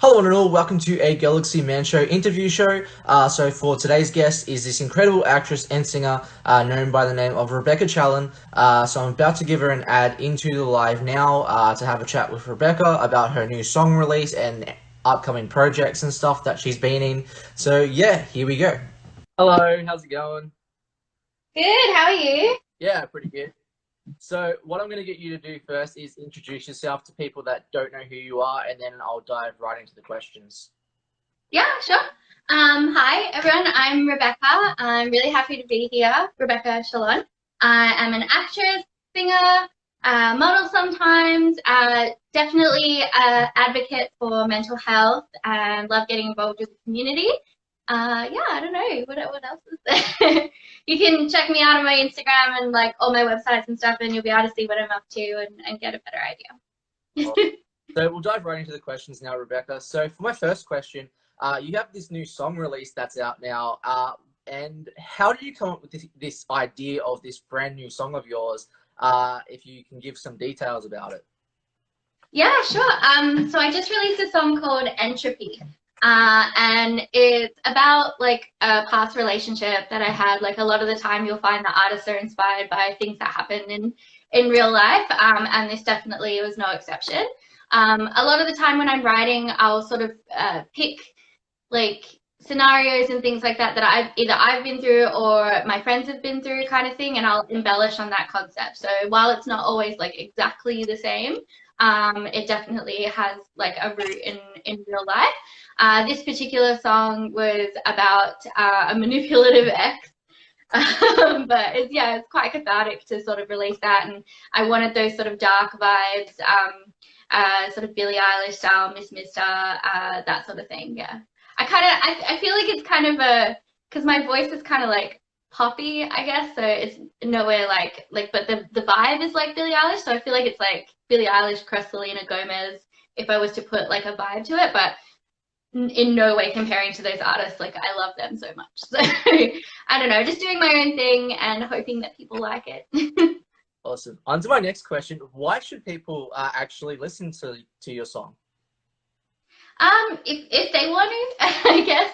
Hello and all, welcome to a Galaxy Man Show interview show. So for today's guest is this incredible actress and singer known by the name of Rebecca Chalon. So I'm about to give her an ad into the live now to have a chat with Rebecca about her new song release and upcoming projects and stuff that she's been in. So yeah, here we go. Hello, how's it going? Good, how are you? Yeah, pretty good. So what I'm going to get you to do first is introduce yourself to people that don't know who you are, and then I'll dive right into the questions. Yeah, sure. Hi everyone, I'm Rebecca. I'm really happy to be here, Rebecca Chalon. I am an actress, singer, model sometimes, definitely an advocate for mental health and love getting involved with the community. Yeah, I don't know, what else is there? You can check me out on my Instagram and like all my websites and stuff, and you'll be able to see what I'm up to and get a better idea. So we'll dive right into the questions now, Rebecca. So for my first question, you have this new song release that's out now. And how did you come up with this idea of this brand new song of yours? If you can give some details about it. Yeah, sure. So I just released a song called Entropy. And it's about like a past relationship that I had. Like a lot of the time you'll find that artists are inspired by things that happen in real life. And this definitely was no exception. A lot of the time when I'm writing, I'll sort of pick like scenarios and things like that I've been through or my friends have been through kind of thing, and I'll embellish on that concept. So while it's not always like exactly the same, it definitely has like a root in real life. This particular song was about a manipulative ex. But it's quite cathartic to sort of release that, and I wanted those sort of dark vibes, sort of Billie Eilish style, Miss Mister, that sort of thing. Yeah, I feel like it's kind of because my voice is kind of like poppy, I guess. So it's nowhere but the vibe is like Billie Eilish. So I feel like it's like Billie Eilish, cross Selena Gomez, if I was to put like a vibe to it, but in no way comparing to those artists. Like I love them so much. So I don't know, just doing my own thing and hoping that people like it. Awesome. On to my next question. Why should people actually listen to your song? If they want to, I guess.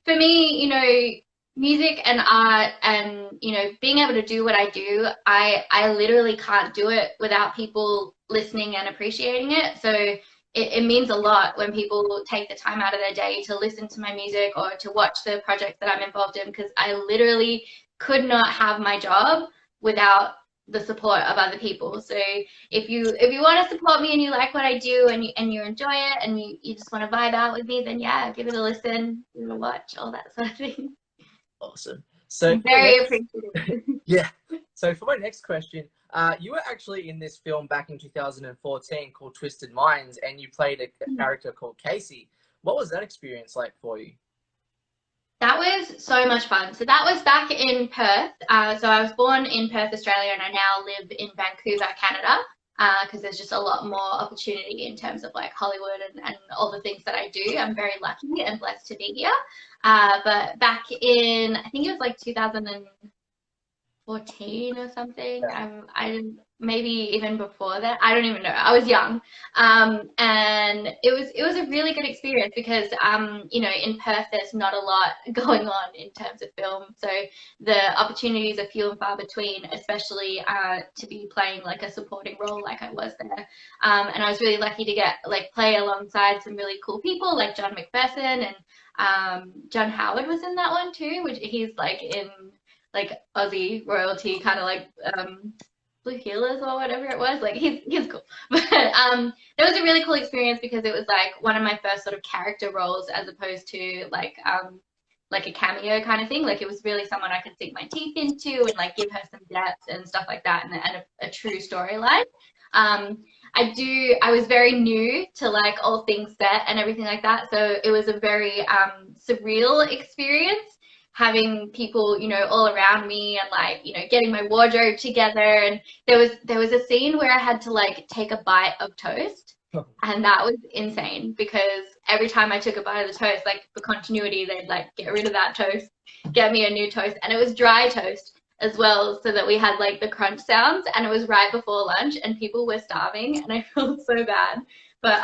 For me, music and art and, being able to do what I do, I literally can't do it without people listening and appreciating it. So it means a lot when people take the time out of their day to listen to my music or to watch the projects that I'm involved in, because I literally could not have my job without the support of other people. So if you want to support me and you like what I do and you enjoy it and you just want to vibe out with me, then yeah, give it a listen, give it a watch, all that sort of thing. Awesome. So Very appreciative. yeah. So for my next question, you were actually in this film back in 2014 called Twisted Minds, and you played a character called Casey. What was that experience like for you? That was so much fun. So that was back in Perth. So I was born in Perth, Australia, and I now live in Vancouver, Canada, because there's just a lot more opportunity in terms of like Hollywood and all the things that I do. I'm very lucky and blessed to be here. But back in, I think it was like 2014 or something. I maybe even before that. I don't even know. I was young, and it was a really good experience because in Perth there's not a lot going on in terms of film, so the opportunities are few and far between, especially to be playing like a supporting role like I was there. And I was really lucky to get like play alongside some really cool people like John McPherson, and John Howard was in that one too, which he's like in like Aussie royalty, kind of like Blue Healers or whatever it was. Like he's cool. But it was a really cool experience because it was like one of my first sort of character roles as opposed to like a cameo kind of thing. Like it was really someone I could sink my teeth into and like give her some depth and stuff like that, and a true storyline. I was very new to like all things set and everything like that, so it was a very surreal experience having people, all around me and like, getting my wardrobe together. And there was a scene where I had to like take a bite of toast, and that was insane because every time I took a bite of the toast, like for continuity, they'd like get rid of that toast, get me a new toast, and it was dry toast as well, so that we had like the crunch sounds, and it was right before lunch and people were starving and I felt so bad. But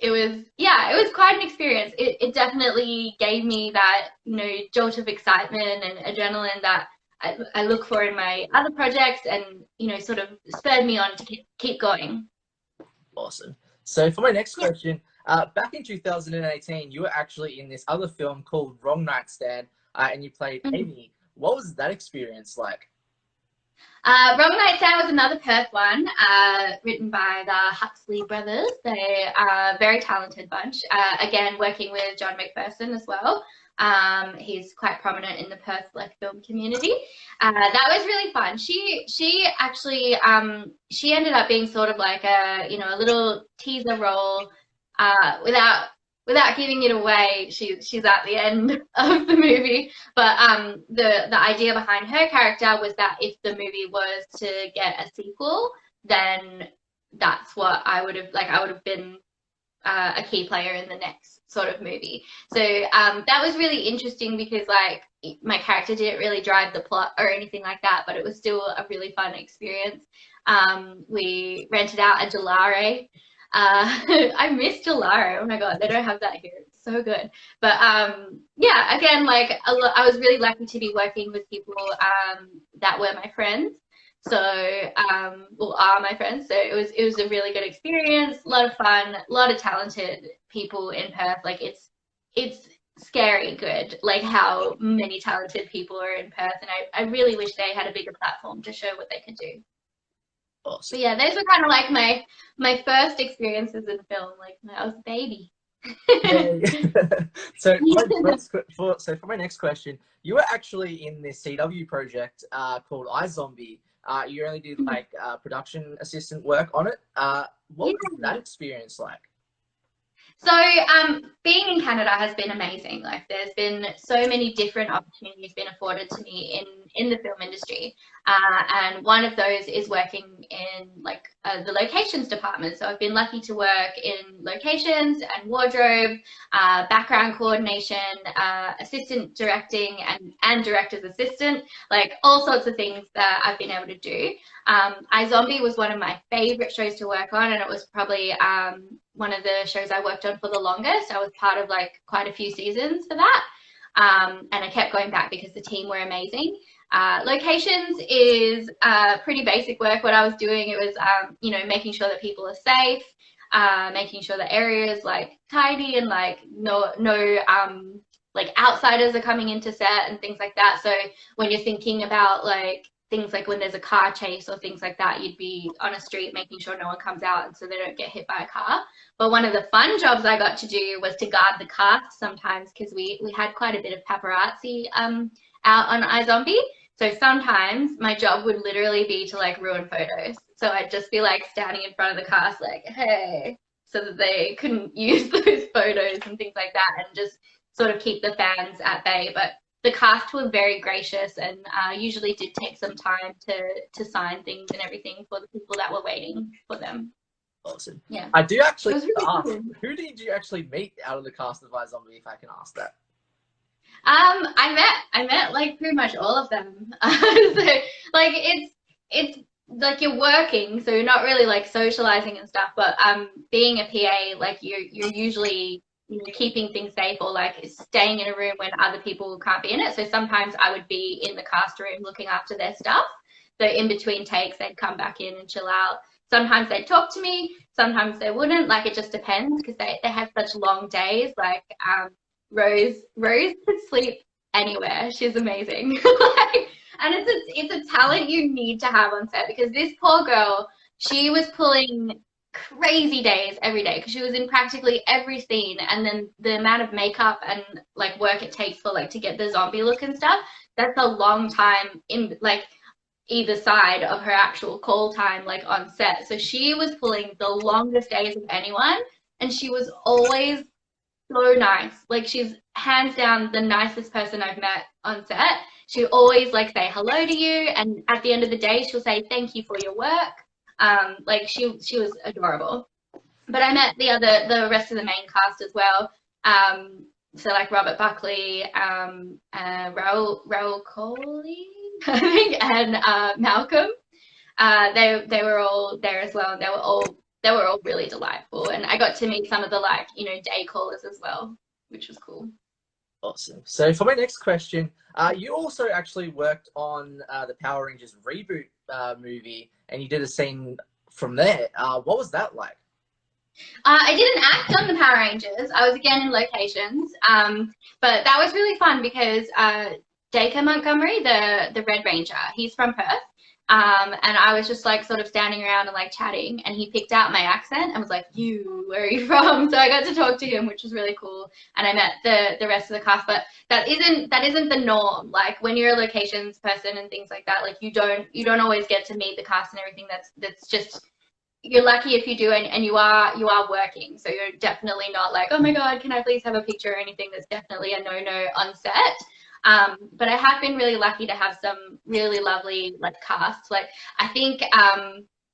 it was quite an experience. It definitely gave me that, you know, jolt of excitement and adrenaline that I look for in my other projects, and, you know, sort of spurred me on to keep going. Awesome. So for my next Yeah. question, back in 2018, you were actually in this other film called Wrong Night Stand, and you played Mhm. Amy. What was that experience like? Wrong Night Stand was another Perth one, written by the Huxley brothers. They are a very talented bunch. Again, working with John McPherson as well. He's quite prominent in the Perth like film community. That was really fun. She actually she ended up being sort of like a, you know, a little teaser role. Without giving it away, she's at the end of the movie. But the idea behind her character was that if the movie was to get a sequel, then that's what I would have, like, I would have been a key player in the next sort of movie. So that was really interesting because, like, my character didn't really drive the plot or anything like that, but it was still a really fun experience. We rented out a Gelare. I miss Gelare. Oh my God, they don't have that here. It's so good. But yeah, again, like, I was really lucky to be working with people that were my friends. So, well, are my friends. So it was a really good experience, a lot of fun, a lot of talented people in Perth. Like, it's scary good, like how many talented people are in Perth, and I really wish they had a bigger platform to show what they could do. Awesome. But yeah, those were kind of like my first experiences in film, like when I was a baby. So for my next question, you were actually in this CW project called iZombie. You only did like production assistant work on it. What was that experience like? So, being in Canada has been amazing. Like, there's been so many different opportunities been afforded to me in the film industry, and one of those is working in like the locations department. So I've been lucky to work in locations and wardrobe, background coordination, assistant directing, and director's assistant. Like, all sorts of things that I've been able to do. iZombie was one of my favorite shows to work on, and it was probably one of the shows I worked on for the longest. I was part of like quite a few seasons for that. And I kept going back because the team were amazing. Locations is pretty basic work. What I was doing, it was, you know, making sure that people are safe, making sure the area is like tidy, and like no like outsiders are coming into set and things like that. So when you're thinking about like things like when there's a car chase or things like that, you'd be on a street making sure no one comes out and so they don't get hit by a car. But one of the fun jobs I got to do was to guard the cast sometimes, because we had quite a bit of paparazzi out on iZombie. So sometimes my job would literally be to like ruin photos. So I'd just be like standing in front of the cast like, hey, so that they couldn't use those photos and things like that, and just sort of keep the fans at bay. But the cast were very gracious, and usually did take some time to sign things and everything for the people that were waiting for them. Awesome. Yeah. I do actually really ask, cool. who did you actually meet out of the cast of iZombie, if I can ask that? I met like pretty much all of them. So like it's like you're working, so you're not really like socializing and stuff. But being a PA, like you're usually, you know, keeping things safe, or like staying in a room when other people can't be in it. So sometimes I would be in the cast room looking after their stuff. So in between takes, they'd come back in and chill out. Sometimes they'd talk to me, sometimes they wouldn't. Like, it just depends, because they have such long days. Like, Rose could sleep anywhere. She's amazing. Like, and it's a talent you need to have on set, because this poor girl, she was pulling crazy days every day, because she was in practically every scene, and then the amount of makeup and like work it takes for like to get the zombie look and stuff, that's a long time in like either side of her actual call time, like on set. So she was pulling the longest days of anyone, and she was always so nice. Like, she's hands down the nicest person I've met on set. She always like say hello to you, and at the end of the day she'll say thank you for your work. Like, she was adorable. But I met the rest of the main cast as well. So like Robert Buckley, Raoul Coley, I think, and Malcolm. They were all there as well, and they were all they were all really delightful. And I got to meet some of the like, you know, day callers as well, which was cool. Awesome. So for my next question, you also actually worked on the Power Rangers reboot movie, and you did a scene from there. What was that like? I didn't act on the Power Rangers. I was again in locations, but that was really fun because Dacre Montgomery, the Red Ranger, he's from Perth, and I was just like sort of standing around and like chatting, and he picked out my accent and was like, "You, where are you from?" So I got to talk to him, which was really cool, and I met the rest of the cast. But that isn't the norm. Like when you're a locations person and things like that, like you don't always get to meet the cast and everything. That's just, you're lucky if you do, and you are working, so you're definitely not like, oh my god, can I please have a picture or anything. That's definitely a no on set. But I have been really lucky to have some really lovely like casts. Like I think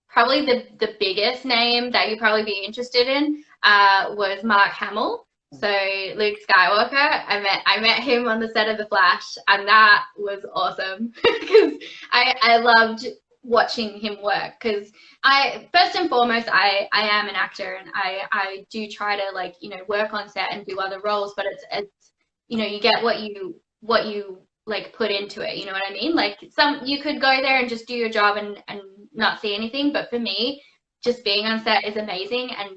probably the biggest name that you'd probably be interested in was Mark Hamill. So Luke Skywalker, I met him on the set of The Flash, and that was awesome because I loved watching him work, because I first and foremost I am an actor, and I do try to like, you know, work on set and do other roles, but it's you know, you get what you like put into it, you know what I mean? Like you could go there and just do your job and not see anything, but for me, just being on set is amazing, and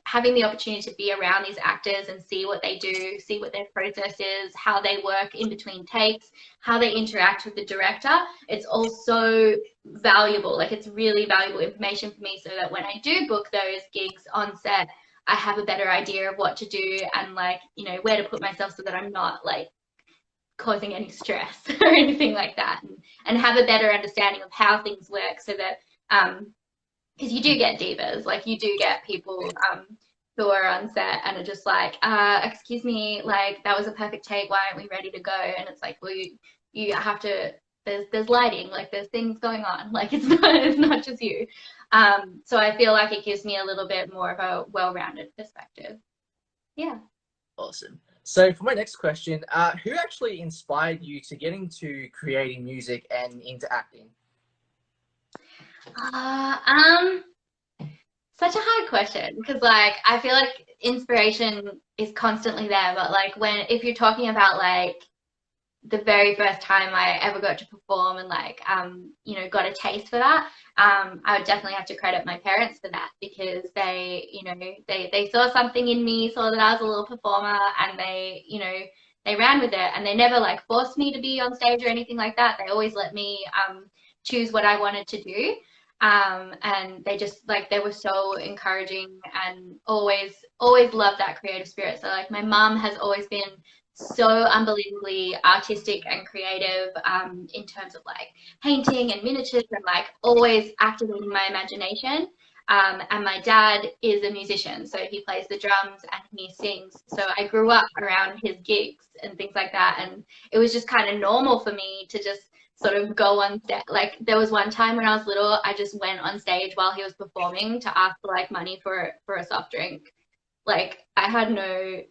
having the opportunity to be around these actors and see what they do, see what their process is, how they work in between takes, how they interact with the director. It's all so valuable. Like it's really valuable information for me, so that when I do book those gigs on set, I have a better idea of what to do and like, you know, where to put myself so that I'm not like causing any stress or anything like that, and have a better understanding of how things work, so that because you do get divas, like you do get people who are on set and are just like, excuse me, like that was a perfect take, why aren't we ready to go? And it's like, well, you have to, there's lighting, like there's things going on, like it's not just you. So I feel like it gives me a little bit more of a well-rounded perspective. Yeah. Awesome. So for my next question, who actually inspired you to get into creating music and into acting? Such a hard question, because like I feel like inspiration is constantly there, but like if you're talking about like the very first time I ever got to perform and like you know, got a taste for that, I would definitely have to credit my parents for that, because they, you know, they saw something in me, saw that I was a little performer, and they, you know, they ran with it, and they never like forced me to be on stage or anything like that. They always let me choose what I wanted to do. And they just like, they were so encouraging and always loved that creative spirit. So like my mum has always been so unbelievably artistic and creative in terms of like painting and miniatures, and like always activating my imagination. And my dad is a musician, so he plays the drums and he sings. So I grew up around his gigs and things like that, and it was just kind of normal for me to just sort of go on stage. Like there was one time when I was little, I just went on stage while he was performing to ask for like money for a soft drink. Like I had no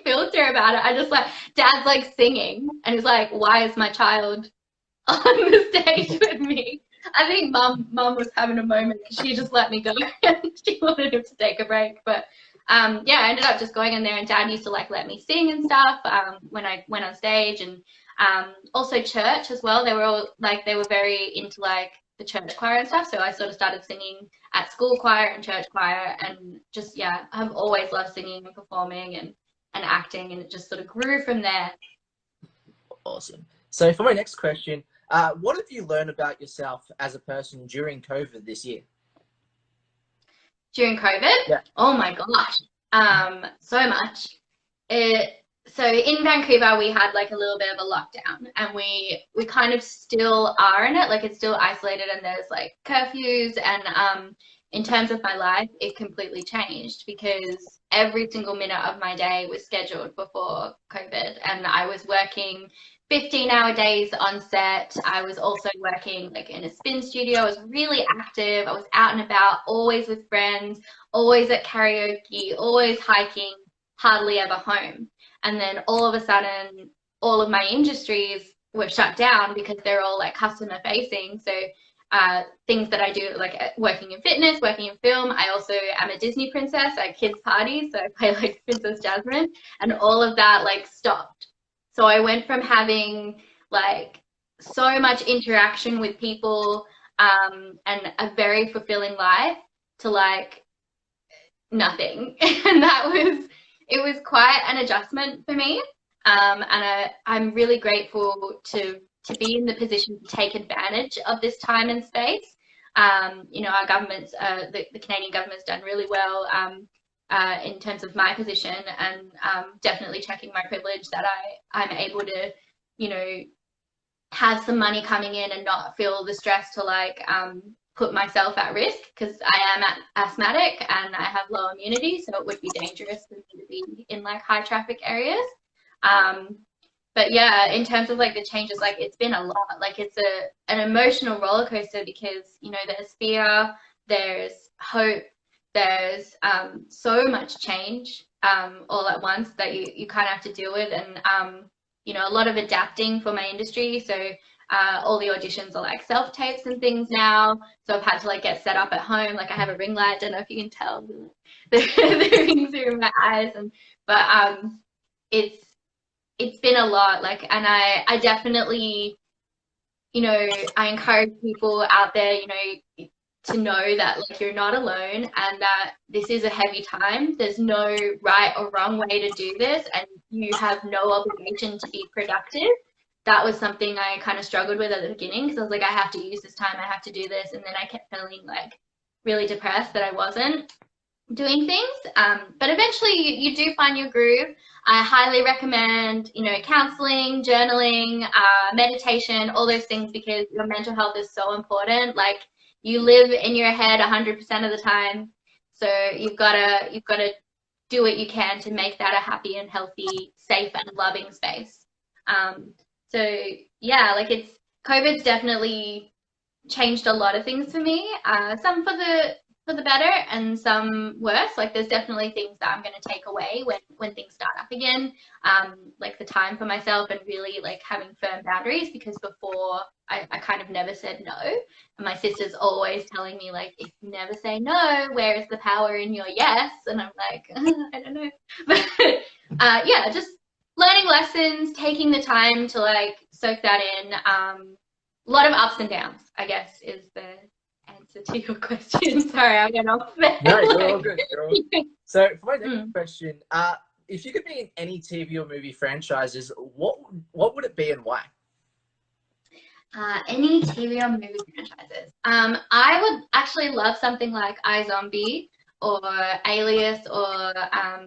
filter about it. I just like, dad's like singing and he's like, why is my child on the stage with me? I think mum was having a moment because she just let me go and she wanted him to take a break. But yeah, I ended up just going in there, and dad used to like let me sing and stuff when I went on stage. And also church as well. They were all like, they were very into like the church choir and stuff. So I sort of started singing at school choir and church choir, and just, yeah, I've always loved singing and performing and acting, and it just sort of grew from there. Awesome. So for my next question, what have you learned about yourself as a person during COVID this year? During COVID? Yeah. Oh my gosh. So much. So in Vancouver, we had like a little bit of a lockdown, and we kind of still are in it. Like it's still isolated, and there's like curfews, and in terms of my life, it completely changed, because every single minute of my day was scheduled before COVID, and I was working 15-hour days on set. I was also working like in a spin studio. I was really active. I was out and about, always with friends, always at karaoke, always hiking, hardly ever home. And then all of a sudden, all of my industries were shut down because they're all like customer facing. So things that I do, like working in fitness, working in film. I also am a Disney princess at kids' parties, so I play like Princess Jasmine, and all of that like stopped. So I went from having like so much interaction with people and a very fulfilling life to like nothing. And it was quite an adjustment for me. And I'm really grateful to be in the position to take advantage of this time and space. You know, our government's, the Canadian government's done really well in terms of my position, and definitely checking my privilege that I'm able to, you know, have some money coming in and not feel the stress to like put myself at risk, because I am asthmatic and I have low immunity, so it would be dangerous for me to be in like high traffic areas. But yeah, in terms of like the changes, like it's been a lot. Like it's an emotional roller coaster, because you know there's fear, there's hope, there's so much change all at once that you kind of have to deal with, and you know, a lot of adapting for my industry. So all the auditions are like self tapes and things now. So I've had to like get set up at home. Like I have a ring light. Don't know if you can tell the rings are in my eyes, but it's been a lot. Like, and I definitely, you know, I encourage people out there, you know, to know that like you're not alone, and that this is a heavy time. There's no right or wrong way to do this, and you have no obligation to be productive. That was something I kind of struggled with at the beginning, because I was like, I have to use this time, I have to do this, and then I kept feeling like really depressed that I wasn't doing things. But eventually you do find your groove. I highly recommend, you know, counseling, journaling, meditation, all those things, because your mental health is so important. Like, you live in your head 100% of the time, so you've got to do what you can to make that a happy and healthy, safe and loving space. So yeah, like COVID's definitely changed a lot of things for me. Some for the better and some worse. Like there's definitely things that I'm going to take away when things start up again. Like the time for myself and really like having firm boundaries, because before I kind of never said no. And my sister's always telling me like, if you never say no, where is the power in your yes? And I'm like, I don't know. But yeah, just learning lessons, taking the time to like soak that in. A lot of ups and downs, I guess, is the answer to your question. Sorry, I went off there. No, you're all good. You're all good. So for my next question, if you could be in any TV or movie franchises, what would it be and why? Any TV or movie franchises. I would actually love something like iZombie or Alias, or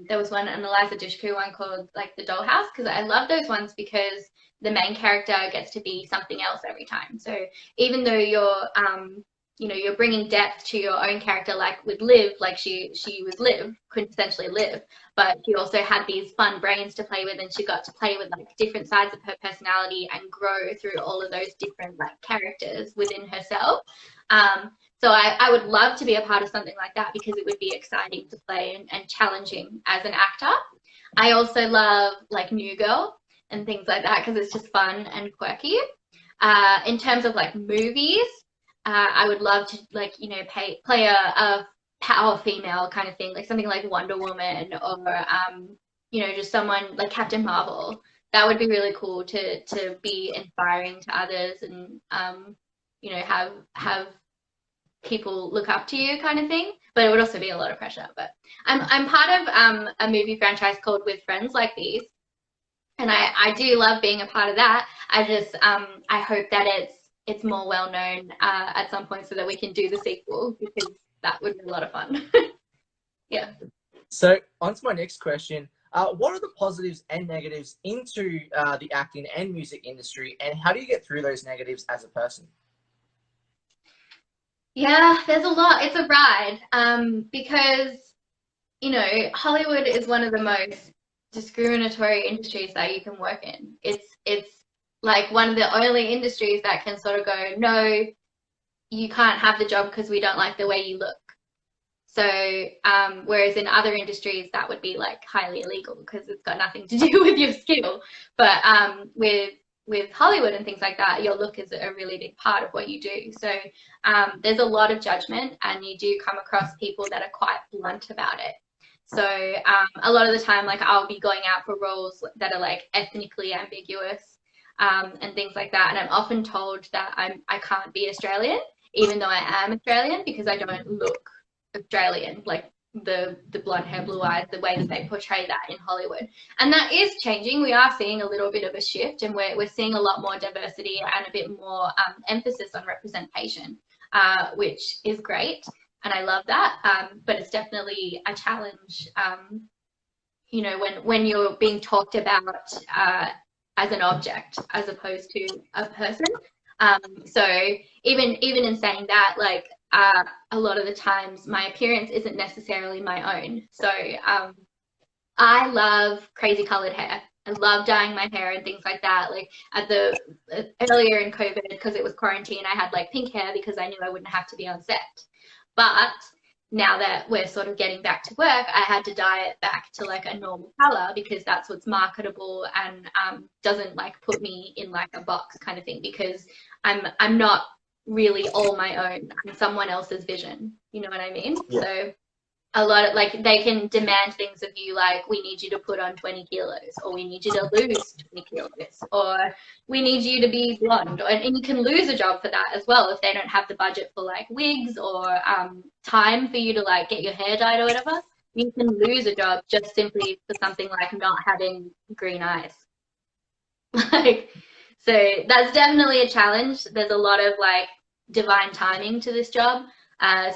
there was an Eliza Dushku one called like The Dollhouse, because I love those ones because the main character gets to be something else every time. So even though you're you know, you're bringing depth to your own character, like with Liv, like she was Liv, quintessentially Liv, but she also had these fun brains to play with, and she got to play with like different sides of her personality and grow through all of those different like characters within herself. So I would love to be a part of something like that, because it would be exciting to play and challenging as an actor. I also love like New Girl and things like that, because it's just fun and quirky. In terms of like movies, I would love to like, you know, play a power female kind of thing, like something like Wonder Woman, or you know, just someone like Captain Marvel. That would be really cool to be inspiring to others, and you know, have people look up to you kind of thing. But it would also be a lot of pressure. But I'm part of a movie franchise called With Friends Like These, and I do love being a part of that. I just I hope that it's more well known at some point, so that we can do the sequel, because that would be a lot of fun. Yeah. So on to my next question. What are the positives and negatives into the acting and music industry, and how do you get through those negatives as a person? Yeah, there's a lot. It's a ride, because, you know, Hollywood is one of the most discriminatory industries that you can work in. It's like one of the only industries that can sort of go, no, you can't have the job because we don't like the way you look. So whereas in other industries that would be like highly illegal, because it's got nothing to do with your skill. But with with Hollywood and things like that, your look is a really big part of what you do. So there's a lot of judgment, and you do come across people that are quite blunt about it. So a lot of the time, like I'll be going out for roles that are like ethnically ambiguous and things like that, and I'm often told that I can't be Australian, even though I am Australian, because I don't look Australian, like the blonde hair, blue eyes, the way that they portray that in Hollywood. And that is changing. We are seeing a little bit of a shift, and we're seeing a lot more diversity and a bit more emphasis on representation, which is great. And I love that. But it's definitely a challenge, you know, when you're being talked about as an object as opposed to a person. So even in saying that, like a lot of the times my appearance isn't necessarily my own. So I love crazy colored hair. I love dyeing my hair and things like that. Like earlier in COVID, because it was quarantine, I had like pink hair because I knew I wouldn't have to be on set. But now that we're sort of getting back to work, I had to dye it back to like a normal color because that's what's marketable and doesn't like put me in like a box kind of thing, because I'm not really all my own. I'm someone else's vision. You know what I mean? Yeah. So a lot of like they can demand things of you, like we need you to put on 20 kilos, or we need you to lose 20 kilos, or we need you to be blonde. And you can lose a job for that as well if they don't have the budget for like wigs or time for you to like get your hair dyed or whatever. You can lose a job just simply for something like not having green eyes. Like, so that's definitely a challenge. There's a lot of like divine timing to this job.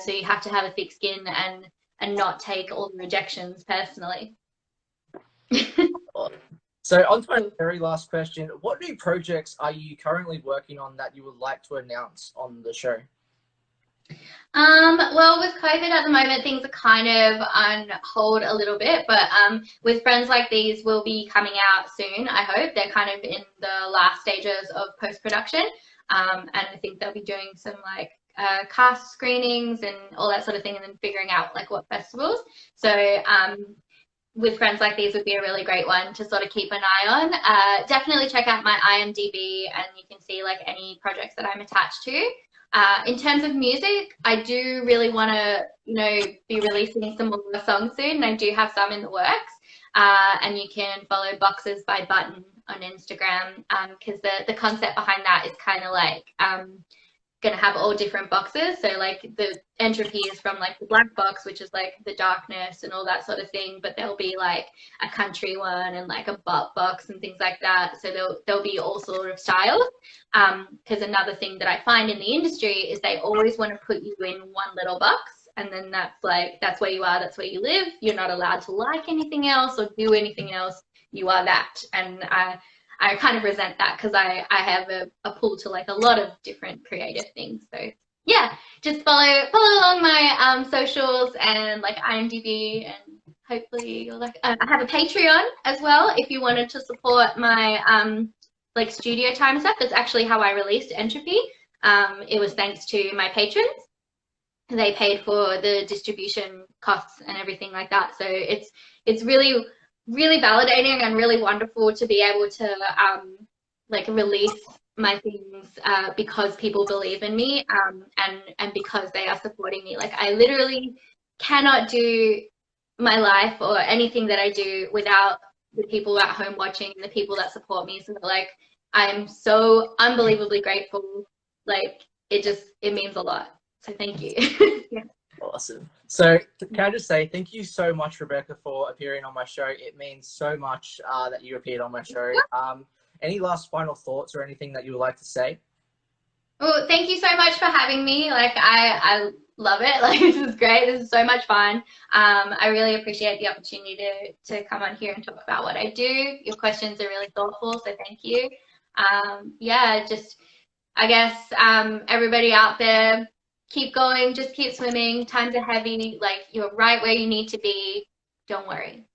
So you have to have a thick skin and not take all the rejections personally. So on to my very last question. What new projects are you currently working on that you would like to announce on the show? Well, with COVID at the moment, things are kind of on hold a little bit, but with Friends Like These will be coming out soon, I hope. They're kind of in the last stages of post-production, and I think they'll be doing some like cast screenings and all that sort of thing, and then figuring out like what festivals. So with Friends Like These would be a really great one to sort of keep an eye on. Definitely check out my IMDb, and you can see like any projects that I'm attached to. In terms of music, I do really want to, you know, be releasing some more songs soon, and I do have some in the works. And you can follow Boxes by Button on Instagram, because the concept behind that is kind of like going to have all different boxes. So like the entropy is from like the black box, which is like the darkness and all that sort of thing, but there'll be like a country one and like a butt box and things like that. So there'll be all sort of styles. Because another thing that I find in the industry is they always want to put you in one little box, and then that's where you are, that's where you live. You're not allowed to like anything else or do anything else. You are that. And I kind of resent that, because I have a pull to like a lot of different creative things. So yeah, just follow along my socials and like IMDb, and hopefully you'll like. I have a Patreon as well if you wanted to support my like studio time stuff. That's actually how I released Entropy. It was thanks to my patrons. They paid for the distribution costs and everything like that. So it's really validating and really wonderful to be able to like release my things because people believe in me, and because they are supporting me. Like I literally cannot do my life or anything that I do without the people at home watching and the people that support me. So like I'm so unbelievably grateful. Like it means a lot. So thank you. Yeah. Awesome. So can I just say thank you so much, Rebecca, for appearing on my show. It means so much that you appeared on my show. Any last final thoughts or anything that you would like to say? Well, thank you so much for having me. Like I love it. Like this is great. This is so much fun. I really appreciate the opportunity to come on here and talk about what I do. Your questions are really thoughtful, so thank you. Yeah, just I guess everybody out there, keep going, just keep swimming. Times are heavy. Like you're right where you need to be. Don't worry.